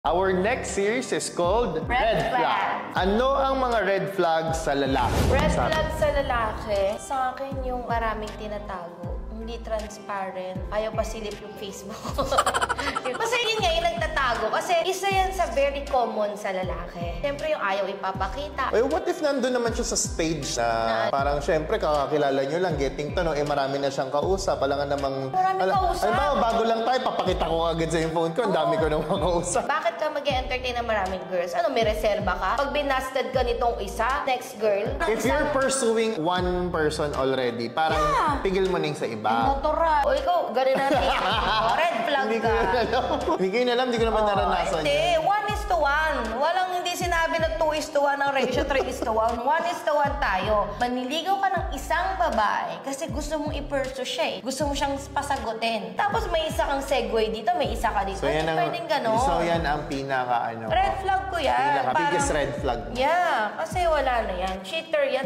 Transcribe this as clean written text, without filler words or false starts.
Our next series is called Red Flag. Ano ang mga red flags sa lalaki? Red flag sa lalaki, sa akin yung maraming tinatago. Hindi transparent. Ayaw pasilip yung Facebook. Kasi yun nga yung nagtatago. Kasi isa yan sa very common sa lalaki. Siyempre yung ayaw ipapakita. Eh, what if nandun naman siya sa stage na parang siyempre kakakilala nyo lang, getting to know, eh marami na siyang kausap. Alangan namang... Maraming kausap. Ay ba, bago lang tayo, papakita ko agad sa yung phone ko. Ang dami ko nang mga kausap. Bakit ka mag-entertain ng maraming girls? Ano, may reserba ka? Pag binasted ka nitong isa, next girl. If you're pursuing one person already, parang tigil mo na yung sa iba. Natural. O ikaw, ganun natin. Red flag ka. Hindi ko yun alam, hindi ko naman naranasan. Hindi, 1:1. Walang hindi sinabi na 2:1 ang ratio, 3:1. 1:1 tayo. Maniligaw ka ng isang babae kasi gusto mong i-pursue siya eh. Gusto mo siyang pasagutin. Tapos may isa kang segue dito, may isa ka dito. So yan ang, pwedeng ganon. so yan ang pinaka ano. Red flag ko yan. Pinaka biggest red flag. Yeah, kasi wala na yan. Cheater yan.